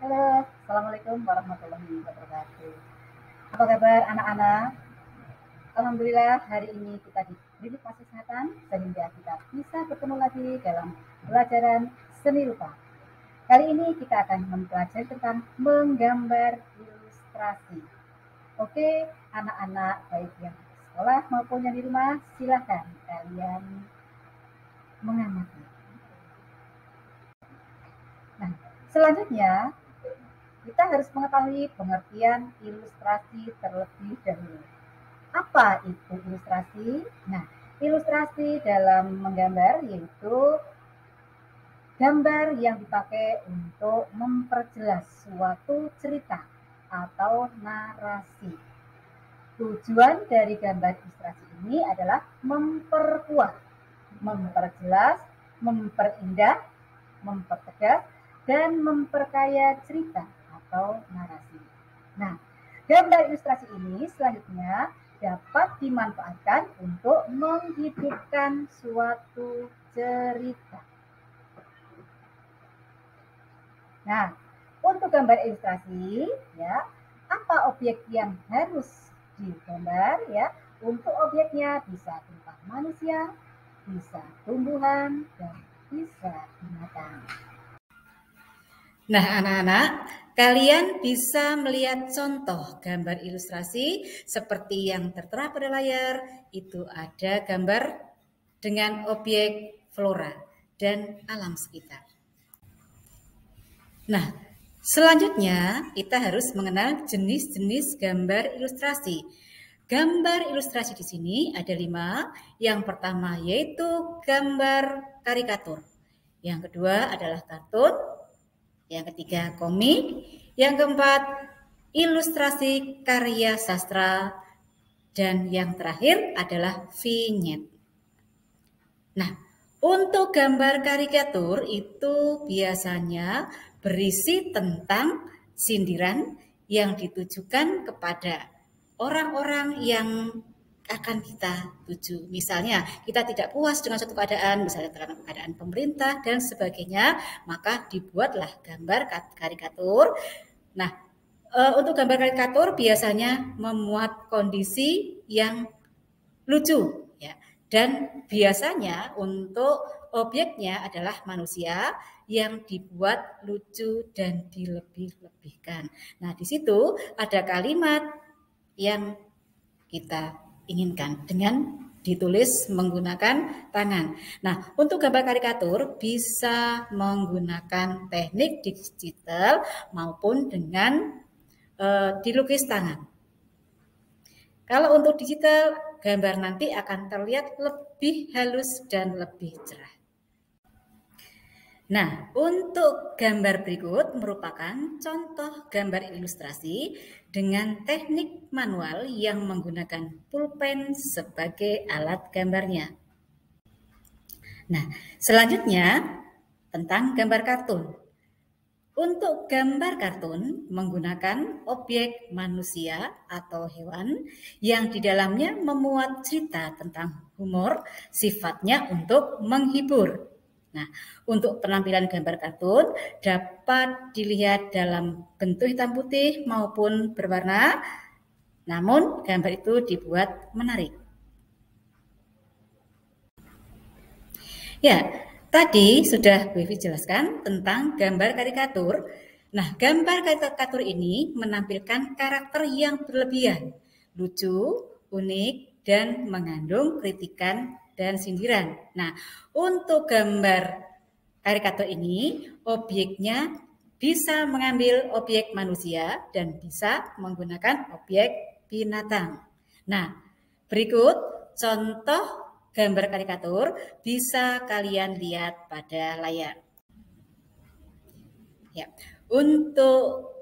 Halo, Assalamualaikum warahmatullahi wabarakatuh. Apa kabar anak-anak? Alhamdulillah hari ini kita diberi kesehatan sehingga kita bisa bertemu lagi dalam pelajaran seni rupa. Kali ini kita akan mempelajari tentang menggambar ilustrasi. Oke, anak-anak baik yang di sekolah maupun yang di rumah, silahkan kalian mengamati. Nah, selanjutnya kita harus mengetahui pengertian ilustrasi terlebih dahulu. Apa itu ilustrasi? Nah, ilustrasi dalam menggambar yaitu gambar yang dipakai untuk memperjelas suatu cerita atau narasi. Tujuan dari gambar ilustrasi ini adalah memperkuat, memperjelas, memperindah, mempertegas, dan memperkaya cerita atau narasi. Nah, gambar ilustrasi ini selanjutnya dapat dimanfaatkan untuk menghidupkan suatu cerita. Nah, untuk gambar ilustrasi, ya, apa objek yang harus digambar, ya? Untuk objeknya bisa berupa manusia, bisa tumbuhan, dan bisa binatang. Nah, anak-anak, kalian bisa melihat contoh gambar ilustrasi seperti yang tertera pada layar. Itu ada gambar dengan objek flora dan alam sekitar. Nah, selanjutnya kita harus mengenal jenis-jenis gambar ilustrasi. Gambar ilustrasi di sini ada 5. Yang pertama yaitu gambar karikatur. Yang kedua adalah kartun. Yang ketiga komik, yang keempat ilustrasi karya sastra, dan yang terakhir adalah vignette. Nah, untuk gambar karikatur itu biasanya berisi tentang sindiran yang ditujukan kepada orang-orang yang akan kita tuju. Misalnya, kita tidak puas dengan suatu keadaan, misalnya terhadap keadaan pemerintah dan sebagainya, maka dibuatlah gambar karikatur. Nah, untuk gambar karikatur biasanya memuat kondisi yang lucu, ya. Dan biasanya untuk objeknya adalah manusia yang dibuat lucu dan dilebih-lebihkan. Nah, di situ ada kalimat yang kita inginkan dengan ditulis menggunakan tangan. Nah, untuk gambar karikatur bisa menggunakan teknik digital maupun dengan dilukis tangan. Kalau untuk digital, gambar nanti akan terlihat lebih halus dan lebih cerah. Nah, untuk gambar berikut merupakan contoh gambar ilustrasi dengan teknik manual yang menggunakan pulpen sebagai alat gambarnya. Nah, selanjutnya tentang gambar kartun. Untuk gambar kartun menggunakan objek manusia atau hewan yang di dalamnya memuat cerita tentang humor, sifatnya untuk menghibur. Nah, untuk penampilan gambar kartun dapat dilihat dalam bentuk hitam putih maupun berwarna, namun gambar itu dibuat menarik. Ya, tadi sudah Bu Evi jelaskan tentang gambar karikatur. Nah, gambar karikatur ini menampilkan karakter yang berlebihan, lucu, unik, dan mengandung kritikan dan sindiran. Nah, untuk gambar karikatur ini, objeknya bisa mengambil objek manusia dan bisa menggunakan objek binatang. Nah, berikut contoh gambar karikatur bisa kalian lihat pada layar. Ya, untuk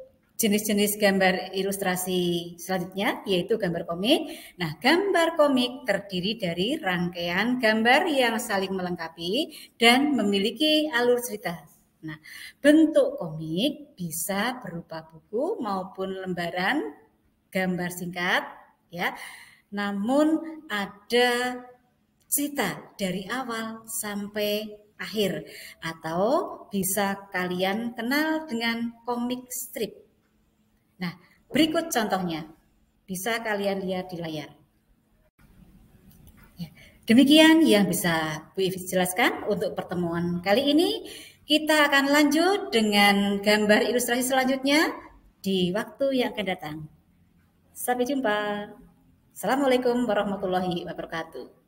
jenis-jenis gambar ilustrasi selanjutnya yaitu gambar komik. Nah, gambar komik terdiri dari rangkaian gambar yang saling melengkapi dan memiliki alur cerita. Nah, bentuk komik bisa berupa buku maupun lembaran gambar singkat, ya. Namun ada cerita dari awal sampai akhir, atau bisa kalian kenal dengan komik strip. Nah, berikut contohnya. Bisa kalian lihat di layar. Ya, demikian yang bisa Bu Ivi jelaskan untuk pertemuan kali ini. Kita akan lanjut dengan gambar ilustrasi selanjutnya di waktu yang akan datang. Sampai jumpa. Assalamualaikum warahmatullahi wabarakatuh.